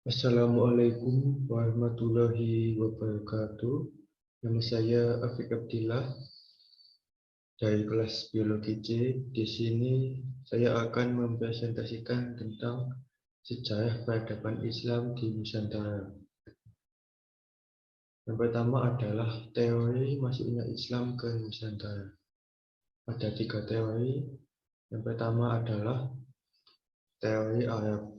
Assalamualaikum warahmatullahi wabarakatuh. Nama saya Afiq Abdillah dari kelas Biologi C. Di sini saya akan mempresentasikan tentang sejarah peradaban Islam di Nusantara. Yang pertama adalah teori masuknya Islam ke Nusantara. Ada 3 teori. Yang pertama adalah teori Arab.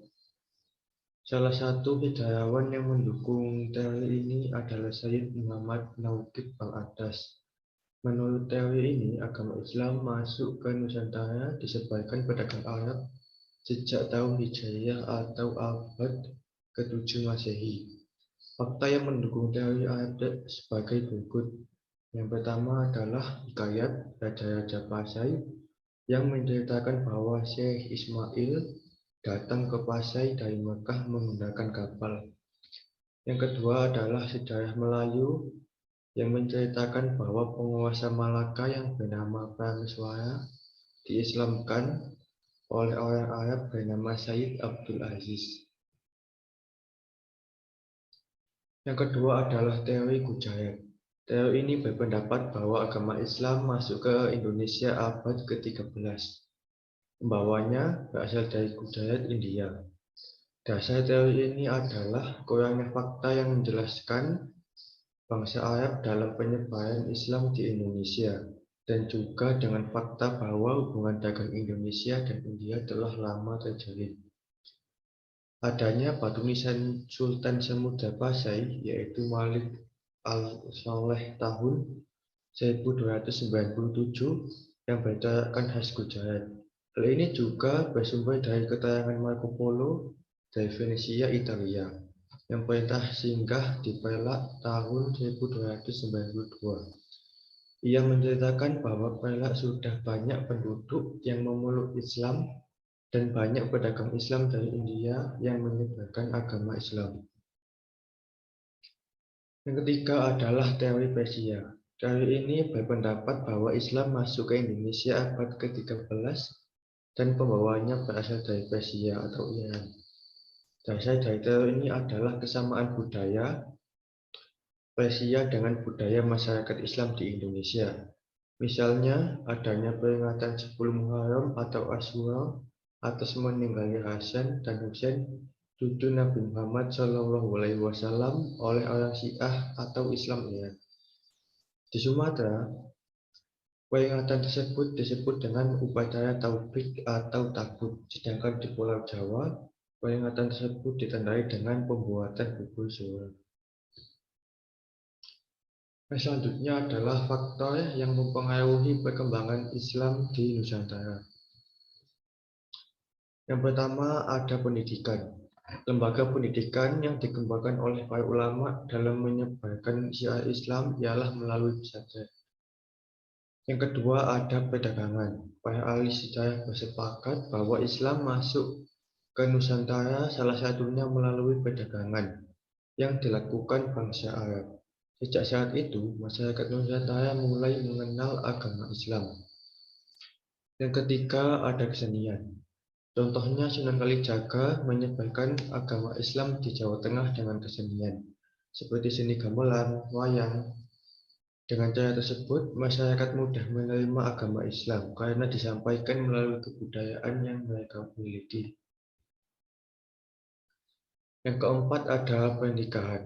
Salah satu sejarawan yang mendukung teori ini adalah Sayyid Muhammad Nauqib Al-Adas. Menurut teori ini, agama Islam masuk ke Nusantara disebarkan pedagang Arab sejak tahun Hijriah atau abad ke-7 Masehi. Fakta yang mendukung teori Arab sebagai berikut. Yang pertama adalah hikayat Raja-Raja Pasai yang menceritakan bahwa Syekh Ismail datang ke Pasai dari Mekah menggunakan kapal. Yang kedua adalah sejarah Melayu yang menceritakan bahwa penguasa Malaka yang bernama Prameswara diislamkan oleh orang Arab bernama Sayyid Abdul Aziz. Yang kedua adalah teori Gujarat. Teori ini berpendapat bahwa agama Islam masuk ke Indonesia abad ke-13. Pembawanya berasal dari Gujarat, India. Dasar teori ini adalah kurangnya fakta yang menjelaskan bangsa Arab dalam penyebaran Islam di Indonesia, dan juga dengan fakta bahwa hubungan dagang Indonesia dan India telah lama terjalin. Adanya batu nisan Sultan Samudra Pasai, yaitu Malik al-Saleh tahun 1297 yang bertarakan khas Gujarat. Hal ini juga bersumber dari keterangan Marco Polo dari Venesia, Italia, yang perintah singgah di Perak tahun 1292. Ia menceritakan bahwa Perak sudah banyak penduduk yang memeluk Islam dan banyak pedagang Islam dari India yang menyebarkan agama Islam. Yang ketiga adalah teori Persia. Teori ini berpendapat bahwa Islam masuk ke Indonesia abad ke-13 dan pembawanya berasal dari Persia atau Iran. Dasar dari teori ini adalah kesamaan budaya Persia dengan budaya masyarakat Islam di Indonesia. Misalnya, adanya peringatan 10 Muharram atau Asyura atas meninggalnya Hasan dan Husain cucu Nabi Muhammad SAW oleh orang Syiah atau Islam Iran. Di Sumatera, peringatan tersebut disebut dengan upacara taubik atau takut, sedangkan di Pulau Jawa, peringatan tersebut ditandai dengan pembuatan bubur suwir. Selanjutnya adalah faktor yang mempengaruhi perkembangan Islam di Nusantara. Yang pertama ada pendidikan. Lembaga pendidikan yang dikembangkan oleh para ulama dalam menyebarkan syiar Islam ialah melalui pesantren. Yang kedua ada perdagangan. Para ahli sejarah bersepakat bahwa Islam masuk ke Nusantara salah satunya melalui perdagangan yang dilakukan bangsa Arab. Sejak saat itu, masyarakat Nusantara mulai mengenal agama Islam. Yang ketiga ada kesenian. Contohnya Sunan Kalijaga menyebarkan agama Islam di Jawa Tengah dengan kesenian, seperti seni gamelan, wayang. Dengan cara tersebut, masyarakat mudah menerima agama Islam karena disampaikan melalui kebudayaan yang mereka miliki. Yang keempat adalah pernikahan.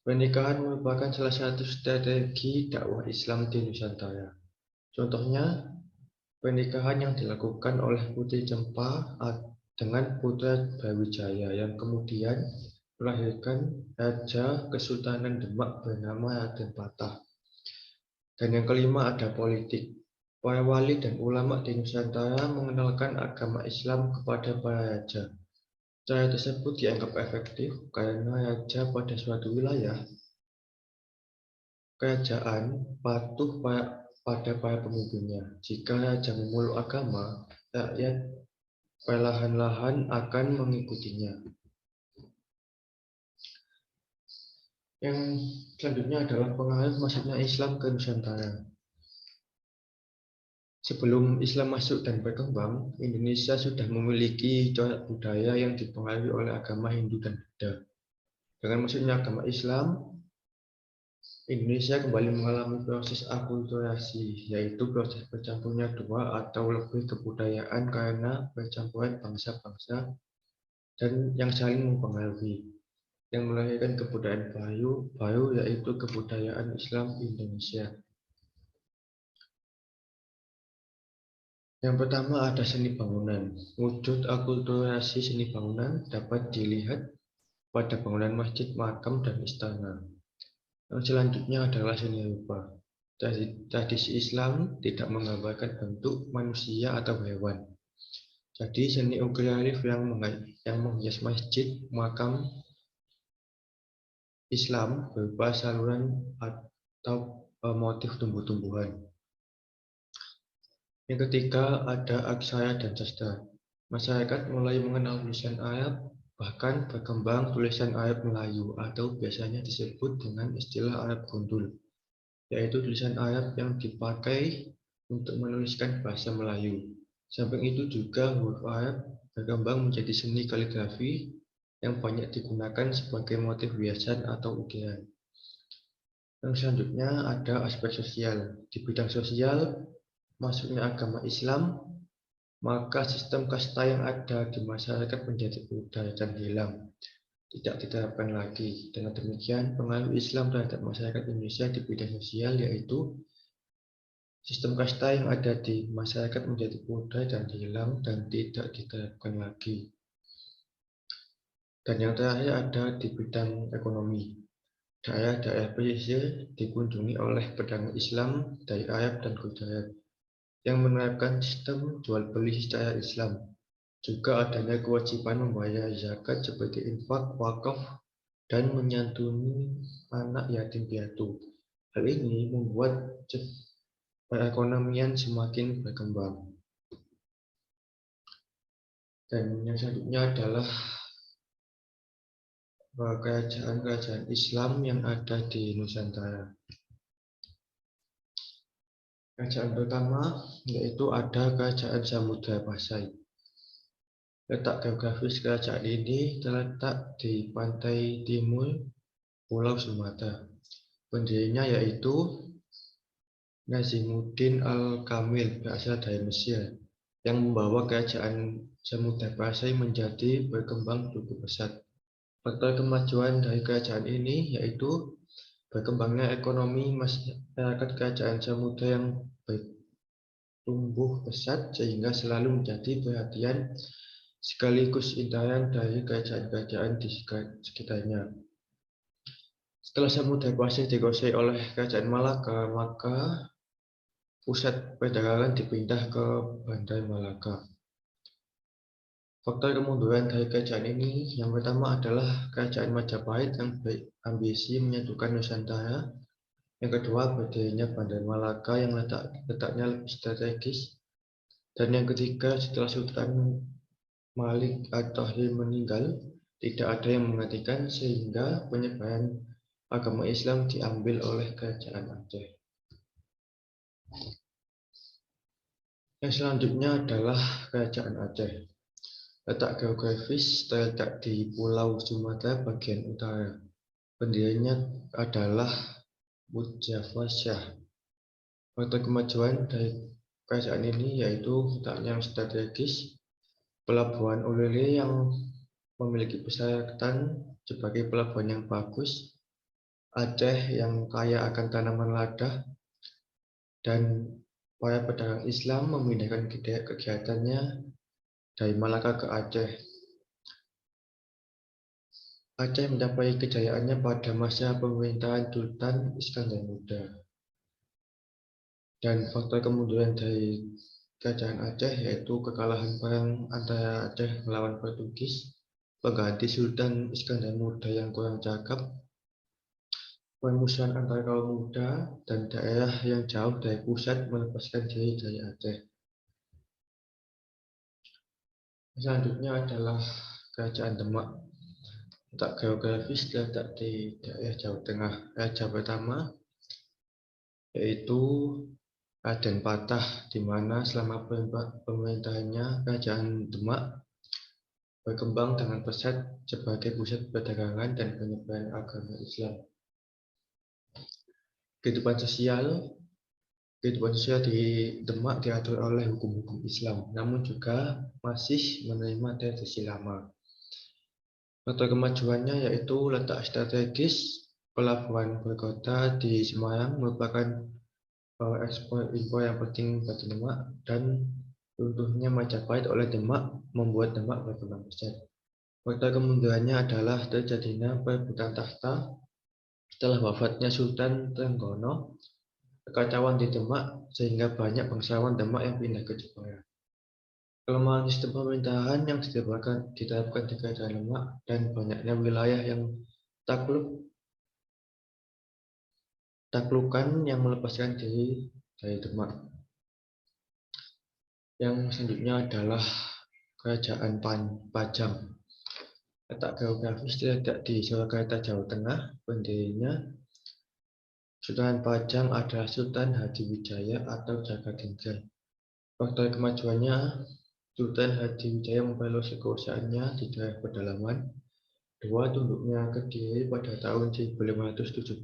Pernikahan merupakan salah satu strategi dakwah Islam di Nusantara. Contohnya, pernikahan yang dilakukan oleh Putri Cempa dengan Putra Brawijaya yang kemudian melahirkan Raja Kesultanan Demak bernama Raden Patah. Dan yang kelima ada politik. Para wali dan ulama di Nusantara mengenalkan agama Islam kepada para raja. Cara tersebut dianggap efektif karena raja pada suatu wilayah kerajaan patuh pada para pemimpinnya. Jika raja memeluk agama, rakyat perlahan-lahan akan mengikutinya. Yang selanjutnya adalah pengaruh masuknya Islam ke Nusantara. Sebelum Islam masuk dan berkembang, Indonesia sudah memiliki corak budaya yang dipengaruhi oleh agama Hindu dan Buddha. Dengan masuknya agama Islam, Indonesia kembali mengalami proses akulturasi, yaitu proses bercampurnya dua atau lebih kebudayaan karena percampuran bangsa-bangsa dan yang saling mempengaruhi, yang melahirkan kebudayaan baru yaitu kebudayaan Islam Indonesia. Yang pertama ada seni bangunan. Wujud akulturasi seni bangunan dapat dilihat pada bangunan masjid, makam, dan istana. Yang selanjutnya adalah seni rupa. Tradisi Islam tidak menggambarkan bentuk manusia atau hewan. Jadi seni ukir relief yang menghias masjid, makam Islam berupa saluran atau motif tumbuh-tumbuhan. Yang ketiga ada aksara dan sastra. Masyarakat mulai mengenal tulisan Arab, bahkan berkembang tulisan Arab Melayu atau biasanya disebut dengan istilah Arab gundul, yaitu tulisan Arab yang dipakai untuk menuliskan bahasa Melayu. Samping itu juga huruf Arab berkembang menjadi seni kaligrafi yang banyak digunakan sebagai motif hiasan atau ukiran. Yang selanjutnya ada aspek sosial. Di bidang sosial, masuknya agama Islam, maka sistem kasta yang ada di masyarakat menjadi pudar dan hilang, tidak diterapkan lagi. Dengan demikian, pengaruh Islam terhadap masyarakat Indonesia di bidang sosial yaitu sistem kasta yang ada di masyarakat menjadi pudar dan hilang dan tidak diterapkan lagi. Dan yang terakhir ada di bidang ekonomi. Daerah-daerah pesisir dikunjungi oleh pedagang Islam dari Arab dan Gujarat yang menerapkan sistem jual beli secara Islam. Juga adanya kewajiban membayar zakat seperti infak, wakaf, dan menyantuni anak yatim piatu. Hal ini membuat perekonomian semakin berkembang. Dan yang selanjutnya adalah kerajaan-kerajaan Islam yang ada di Nusantara. Kerajaan pertama yaitu ada Kerajaan Samudra Pasai. Letak geografis kerajaan ini terletak di pantai timur Pulau Sumatera. Pendirinya yaitu Nazimuddin Al-Kamil berasal dari Mesir, yang membawa kerajaan Samudra Pasai menjadi berkembang cukup pesat. Faktor kemajuan dari kerajaan ini yaitu berkembangnya ekonomi masyarakat kerajaan Samudra yang bertumbuh pesat sehingga selalu menjadi perhatian sekaligus incaran dari kerajaan-kerajaan di sekitarnya. Setelah Samudra Pasai dikuasai oleh kerajaan Malaka, maka pusat perdagangan dipindah ke Bandar Malaka. Faktor kemunduran dari kerajaan ini yang pertama adalah kerajaan Majapahit yang berambisi menyatukan Nusantara. Yang kedua, berdirinya Bandar Malaka yang letaknya lebih strategis. Dan yang ketiga, setelah Sultan Malik At-Tahir meninggal, tidak ada yang menggantikan sehingga penyebaran agama Islam diambil oleh kerajaan Aceh. Yang selanjutnya adalah kerajaan Aceh. Letak geografis terletak di Pulau Sumatera bagian utara. Pendirinya adalah Mujafar Shah. Faktor kemajuan dari kerajaan ini yaitu letaknya yang strategis, Pelabuhan Ulele yang memiliki persyaratan sebagai pelabuhan yang bagus, Aceh yang kaya akan tanaman lada, dan para pedagang Islam memindahkan kegiatannya dari Malaka ke Aceh. Aceh mencapai kejayaannya pada masa pemerintahan Sultan Iskandar Muda. Dan faktor kemunduran dari kerajaan Aceh yaitu kekalahan perang antara Aceh melawan Portugis, pengganti Sultan Iskandar Muda yang kurang cakap, permusuhan antara kaum muda, dan daerah yang jauh dari pusat melepaskan diri dari Aceh. Selanjutnya adalah kerajaan Demak. Letak geografis terletak di daerah Jawa Tengah. Raja pertama yaitu Raden Patah, di mana selama pemerintahannya kerajaan Demak berkembang dengan pesat sebagai pusat perdagangan dan penyebaran agama Islam. Kehidupan sosial di Demak diatur oleh hukum-hukum Islam, namun juga masih menerima tradisi lama. Faktor kemajuannya yaitu letak strategis. Pelabuhan berkota di Semarang merupakan ekspor impor yang penting bagi Demak, dan runtuhnya Majapahit oleh Demak membuat Demak berkembang pesat. Faktor kemundurannya adalah terjadinya perebutan tahta setelah wafatnya Sultan Trenggono, kekacauan di Demak sehingga banyak bangsawan Demak yang pindah ke Jepara. Kelemahan sistem pemerintahan yang diterapkan di Kerajaan Demak dan banyaknya wilayah yang taklukan yang melepaskan diri dari Demak. Yang selanjutnya adalah Kerajaan Pajang. Letak geografis terletak di Surakarta, Jawa Tengah. Pendirinya Sultan Pajang adalah Sultan Hadiwijaya atau Jagatinggal. Faktor kemajuannya, Sultan Hadiwijaya memperluas kekuasaannya di daerah pedalaman. Tunduknya Kediri pada tahun 1577,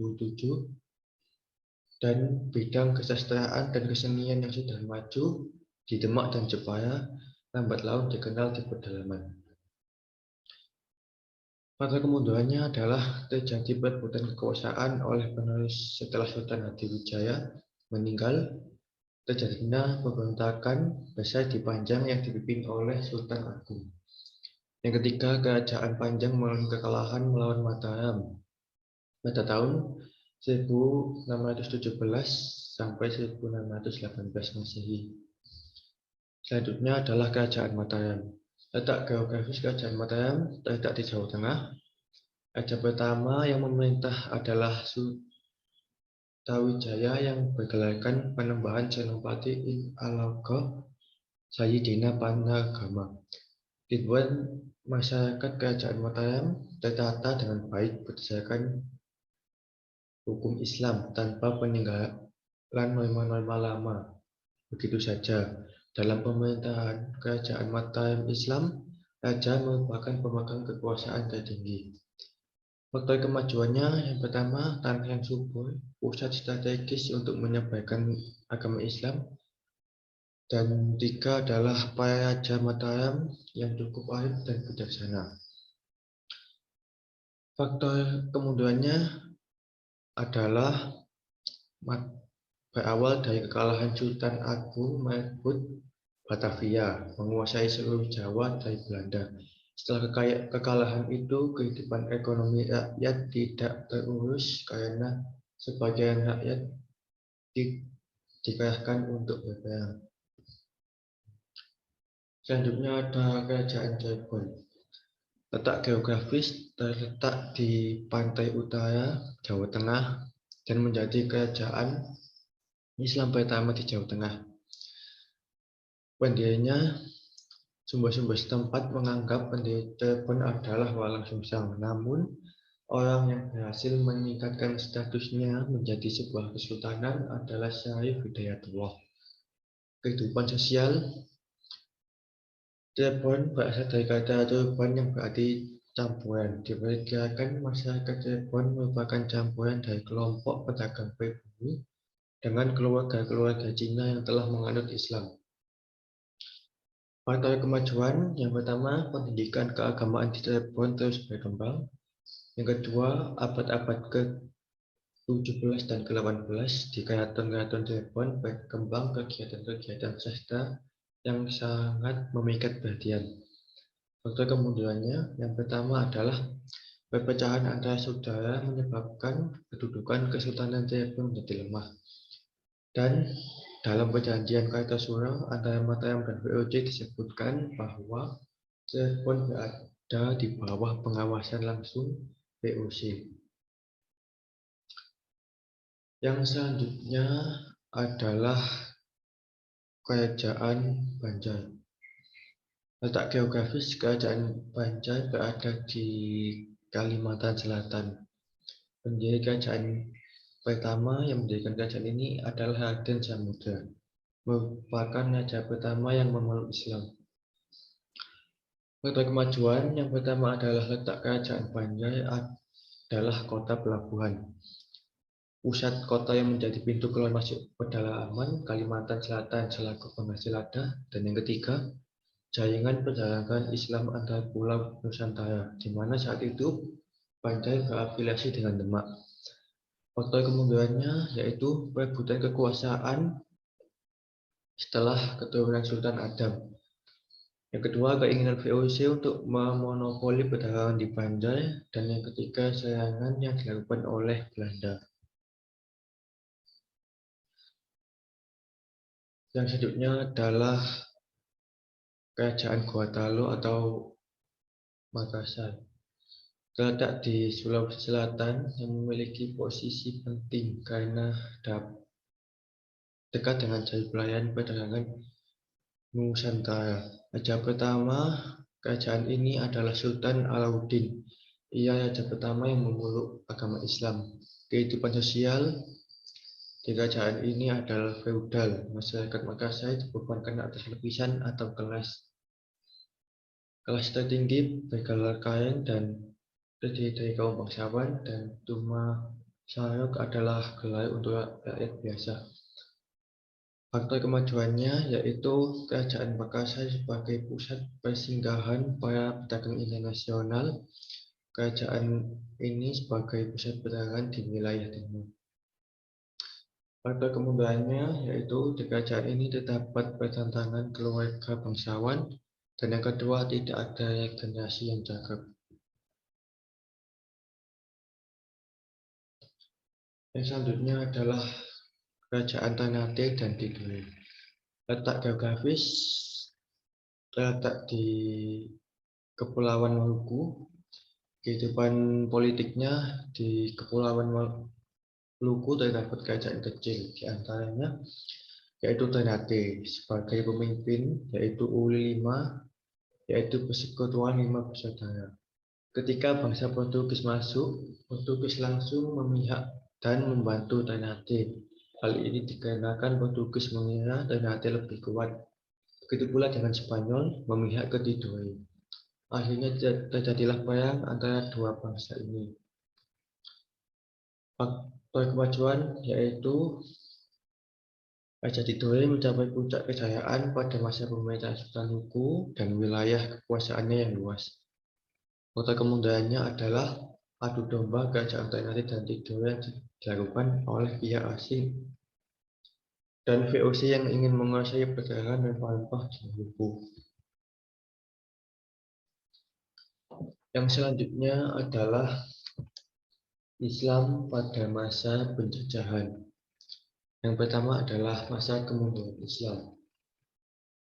dan bidang kesastraan dan kesenian yang sudah maju di Demak dan Jepara lambat laun dikenal di pedalaman. Faktor kemundurannya adalah terjadi perebutan kekuasaan oleh penerus setelah Sultan Hadiwijaya meninggal. Terjadinya pemberontakan besar di Panjang yang dipimpin oleh Sultan Agung. Yang ketiga, Kerajaan Panjang mengalami kekalahan melawan Mataram pada tahun 1617 sampai 1618 Masehi. Selanjutnya adalah Kerajaan Mataram. Letak geografis Kerajaan Mataram terletak di Jawa Tengah. Raja pertama yang memerintah adalah Sutawijaya yang bergelarkan Panembahan Senopati in Alaga Sayyidina Panagama. Ribuan masyarakat Kerajaan Mataram tertata dengan baik berdasarkan hukum Islam tanpa peninggalan norma-norma lama. Begitu saja, dalam pemerintahan Kerajaan Mataram Islam, raja merupakan pemegang kekuasaan tertinggi. Faktor kemajuannya yang pertama, tanah yang subur, pusat strategis untuk menyebarkan agama Islam. Dan tiga adalah para raja Mataram yang cukup arif dan bijaksana. Faktor kemundurannya adalah berawal dari kekalahan Sultan Agung merebut Batavia, menguasai seluruh Jawa dari Belanda. Setelah kekalahan itu, kehidupan ekonomi rakyat tidak terurus karena sebagian rakyat dikerahkan untuk berperang. Selanjutnya ada Kerajaan Cirebon. Letak geografis terletak di pantai utara Jawa Tengah dan menjadi kerajaan Islam pertama di Jawa Tengah. Pendirinya, sumber-sumber setempat menganggap pendiri Cirebon adalah Walang Sungsang. Namun, orang yang berhasil meningkatkan statusnya menjadi sebuah kesultanan adalah Syarif Hidayatullah. Kehidupan sosial Cirebon berasal dari kata Turban yang berarti campuran. Diperkirakan masyarakat Cirebon merupakan campuran dari kelompok pedagang pribumi dengan keluarga-keluarga Cina yang telah menganut Islam. Faktor kemajuan yang pertama, pendidikan keagamaan di Cirebon terus berkembang. Yang kedua, abad-abad ke-17 dan ke-18 di keraton-keraton Cirebon berkembang kegiatan-kegiatan sastra yang sangat memikat perhatian. Faktor kemundurannya yang pertama adalah perpecahan antara saudara menyebabkan kedudukan Kesultanan Cirebon menjadi lemah. Dan dalam perjanjian Kartasura antara Mataram dan VOC disebutkan bahwa Cirebon berada di bawah pengawasan langsung VOC. Yang selanjutnya adalah Kerajaan Banjar. Letak geografis Kerajaan Banjar berada di Kalimantan Selatan. Pendiri kerajaan pertama yang mendirikan kerajaan ini adalah Raden Samudra, merupakan raja pertama yang memeluk Islam. Faktor kemajuan yang pertama adalah letak kerajaan Banjai adalah kota pelabuhan. Pusat kota yang menjadi pintu keluar masuk pedalaman Kalimantan Selatan selaku penghasil lada. Dan yang ketiga, jaringan perjalanan Islam antar pulau Nusantara, di mana saat itu Banjai berafiliasi dengan Demak. Faktor kemundurannya yaitu perebutan kekuasaan setelah keturunan Sultan Adam. Yang kedua, keinginan VOC untuk memonopoli perdagangan di Banjai. Dan yang ketiga, serangan yang dilakukan oleh Belanda. Yang selanjutnya adalah Kerajaan Gorontalo atau Makassar. Terletak di Sulawesi Selatan yang memiliki posisi penting karena dekat dengan jalur pelayaran perdagangan Nusantara. Raja pertama kerajaan ini adalah Sultan Alauddin. Ia raja pertama yang memeluk agama Islam. Kehidupan sosial di kerajaan ini adalah feudal. Masyarakat Makassar dibebankan atas lapisan atau kelas tertinggi bergelar kain dan terdiri dari kaum bangsawan, dan Tuma Sayok adalah gelar untuk rakyat biasa. Faktor kemajuannya yaitu kerajaan Makassar sebagai pusat persinggahan para pedagang internasional. Kerajaan ini sebagai pusat perdagangan di wilayah timur. Faktor kemundurannya yaitu di kerajaan ini terdapat pertentangan keluarga bangsawan, dan yang kedua tidak ada generasi yang cakep. Yang selanjutnya adalah kerajaan Ternate dan Tidore. Letak geografis terletak di Kepulauan Maluku. Kehidupan politiknya di Kepulauan Maluku terdapat kerajaan kecil, di antaranya yaitu Ternate sebagai pemimpin, yaitu Uli V, yaitu persekutuan 5 bersaudara. Ketika bangsa Portugis masuk, Portugis langsung memihak dan membantu Ternate. Hal ini dikarenakan Portugis mengira Ternate lebih kuat. Begitu pula dengan Spanyol memihak ke Tidore. Akhirnya terjadilah perang antara dua bangsa ini. Faktor kemajuan yaitu Raja Tidore mencapai puncak kejayaan pada masa pemerintahan Sultan Huku dan wilayah kekuasaannya yang luas. Faktor kemundurannya adalah adu domba kerajaan Ternate dan Tidore yang dilakukan oleh pihak asing dan VOC yang ingin menguasai perdagangan rempah-rempah di Maluku. Yang selanjutnya adalah Islam pada masa penjajahan. Yang pertama adalah masa kemunduran Islam.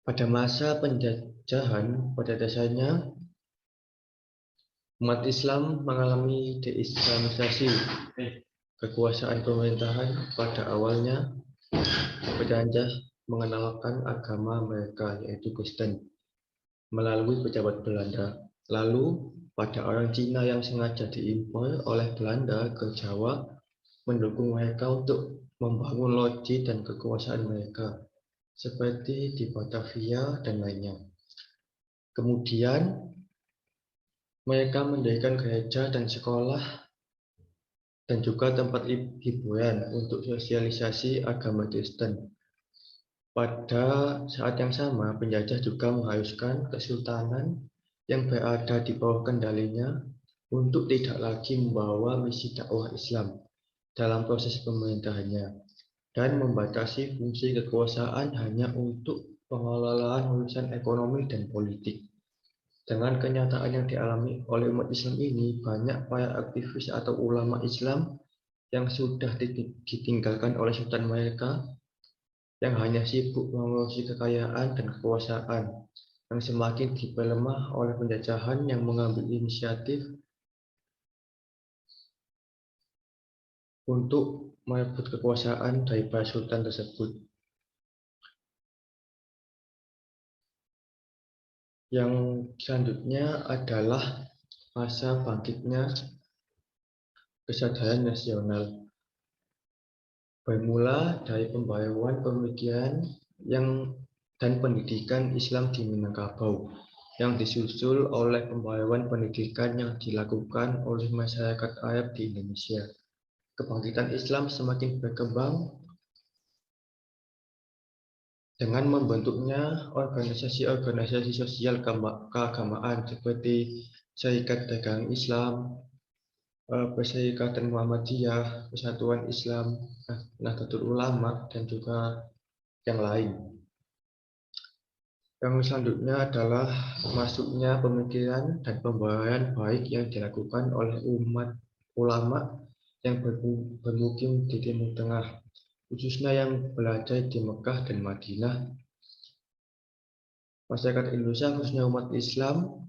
Pada masa penjajahan, pada dasarnya umat Islam mengalami deislamisasi. Kekuasaan pemerintahan pada awalnya berjanji mengenalkan agama mereka, yaitu Kristen, melalui pejabat Belanda. Lalu, pada orang Cina yang sengaja diimpor oleh Belanda ke Jawa, mendukung mereka untuk membangun loji dan kekuasaan mereka, seperti di Batavia dan lainnya. Kemudian, mereka mendirikan gereja dan sekolah dan juga tempat hiburan untuk sosialisasi agama Kristen. Pada saat yang sama, penjajah juga mengharuskan kesultanan yang berada di bawah kendalinya untuk tidak lagi membawa misi dakwah Islam dalam proses pemerintahannya dan membatasi fungsi kekuasaan hanya untuk pengelolaan urusan ekonomi dan politik. Dengan kenyataan yang dialami oleh umat Islam ini, banyak para aktivis atau ulama Islam yang sudah ditinggalkan oleh sultan mereka, yang hanya sibuk mengurusi kekayaan dan kekuasaan, yang semakin diperlemah oleh penjajahan yang mengambil inisiatif untuk merebut kekuasaan dari para sultan tersebut. Yang selanjutnya adalah masa bangkitnya kesadaran nasional. Bermula dari pembaruan pemikiran dan pendidikan Islam di Minangkabau. yang disusul oleh pembayaran pendidikan yang dilakukan oleh masyarakat Arab di Indonesia. Kebangkitan Islam semakin berkembang dengan membentuknya organisasi-organisasi sosial keagamaan seperti Serikat Dagang Islam, Perserikatan Muhammadiyah, Persatuan Islam, Nahdlatul Ulama, dan juga yang lain. Yang selanjutnya adalah masuknya pemikiran dan pembaharan baik yang dilakukan oleh umat ulama yang bermukim di Timur Tengah, khususnya yang belajar di Mekah dan Madinah. Masyarakat Indonesia, khususnya umat Islam,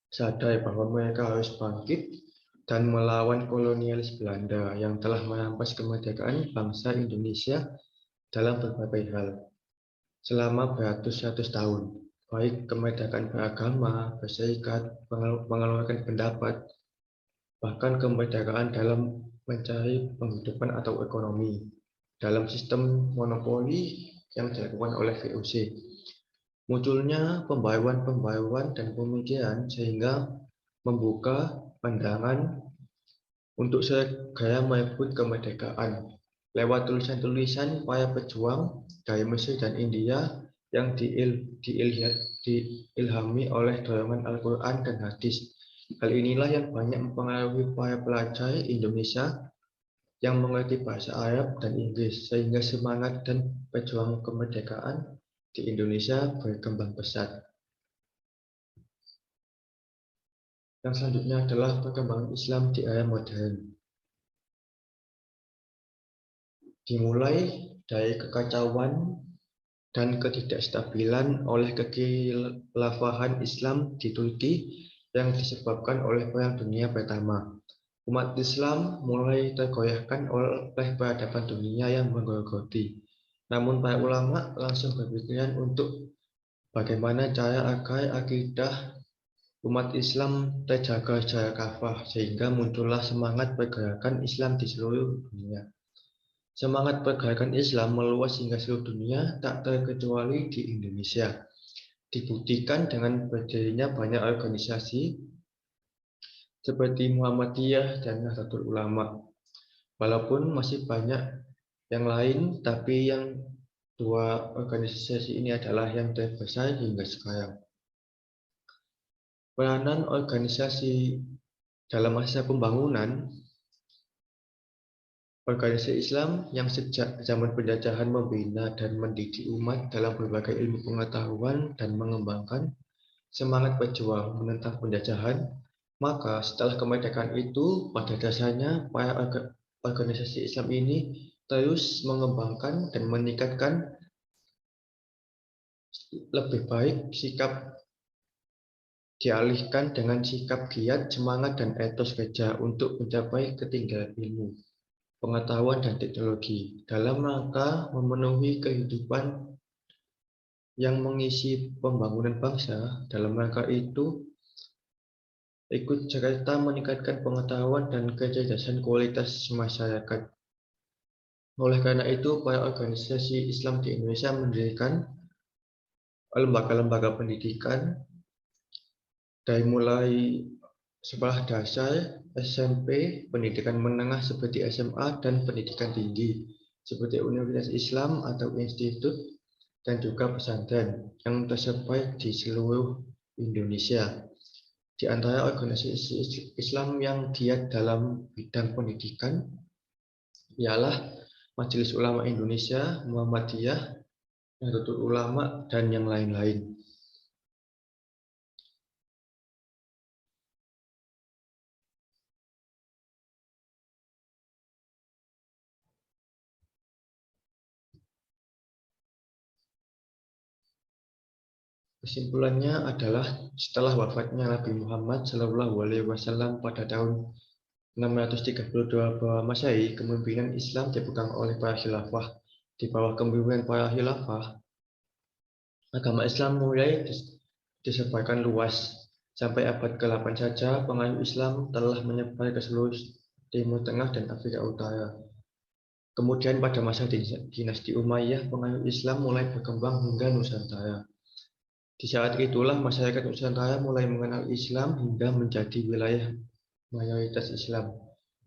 sadar bahwa mereka harus bangkit dan melawan kolonialis Belanda yang telah merampas kemerdekaan bangsa Indonesia dalam berbagai hal selama beratus-ratus tahun, baik kemerdekaan beragama, berserikat, mengeluarkan pendapat, bahkan kemerdekaan dalam mencari penghidupan atau ekonomi dalam sistem monopoli yang dilakukan oleh VOC. Munculnya pembaruan-pembaruan dan pemikiran sehingga membuka pandangan untuk segera merebut kemerdekaan lewat tulisan-tulisan para pejuang dari Mesir dan India yang diilhami oleh dorongan Al-Quran dan hadis. Hal inilah yang banyak mempengaruhi para pelajar Indonesia yang mengerti bahasa Arab dan Inggris, sehingga semangat dan pejuang kemerdekaan di Indonesia berkembang pesat. Yang selanjutnya adalah perkembangan Islam di era modern. Dimulai dari kekacauan dan ketidakstabilan oleh kekhilafahan Islam di Turki yang disebabkan oleh Perang Dunia Pertama. Umat Islam mulai tergoyahkan oleh peradaban dunia yang menggerogoti. Namun para ulama langsung berpikiran untuk bagaimana cara agar akidah umat Islam terjaga secara kafah, sehingga muncullah semangat pergerakan Islam di seluruh dunia. Semangat pergerakan Islam meluas hingga seluruh dunia, tak terkecuali di Indonesia. Dibuktikan dengan berdirinya banyak organisasi seperti Muhammadiyah dan Nahdlatul Ulama. Walaupun masih banyak yang lain, tapi yang dua organisasi ini adalah yang terbesar hingga sekarang. Peranan organisasi dalam masa pembangunan, organisasi Islam yang sejak zaman penjajahan membina dan mendidik umat dalam berbagai ilmu pengetahuan dan mengembangkan semangat berjuang menentang penjajahan, maka setelah kemerdekaan itu pada dasarnya para organisasi Islam ini terus mengembangkan dan meningkatkan lebih baik sikap dialihkan dengan sikap giat, semangat, dan etos kerja untuk mencapai ketinggalan ilmu, pengetahuan, dan teknologi dalam rangka memenuhi kehidupan yang mengisi pembangunan bangsa. Dalam rangka itu, ikut serta meningkatkan pengetahuan dan kecerdasan kualitas masyarakat. Oleh karena itu, para organisasi Islam di Indonesia mendirikan lembaga-lembaga pendidikan dari mulai sekolah dasar, SMP, pendidikan menengah seperti SMA, dan pendidikan tinggi seperti Universitas Islam atau institut, dan juga pesantren yang tersebar di seluruh Indonesia. Di antara organisasi Islam yang giat dalam bidang pendidikan ialah Majelis Ulama Indonesia, Muhammadiyah, Nahdlatul Ulama, dan yang lain-lain. Kesimpulannya adalah setelah wafatnya Nabi Muhammad SAW pada tahun 632 Masehi, kepemimpinan Islam dipegang oleh para khilafah. Di bawah kepemimpinan para khilafah, agama Islam mulai disebarkan luas. Sampai abad ke-8 saja, pengaruh Islam telah menyebar ke seluruh Timur Tengah dan Afrika Utara. Kemudian pada masa dinasti Umayyah, pengaruh Islam mulai berkembang hingga Nusantara. Di saat itulah masyarakat Nusantara mulai mengenal Islam hingga menjadi wilayah mayoritas Islam,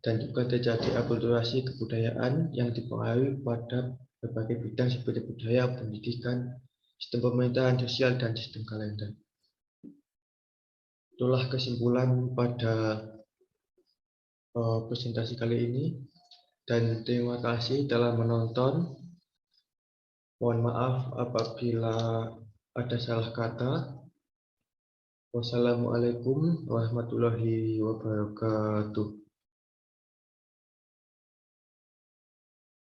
dan juga terjadi akulturasi kebudayaan yang dipengaruhi pada berbagai bidang seperti budaya, pendidikan, sistem pemerintahan, sosial, dan sistem kalender. Itulah kesimpulan pada presentasi kali ini, dan terima kasih telah menonton. Mohon maaf apabila ada salah kata. Wassalamualaikum warahmatullahi wabarakatuh.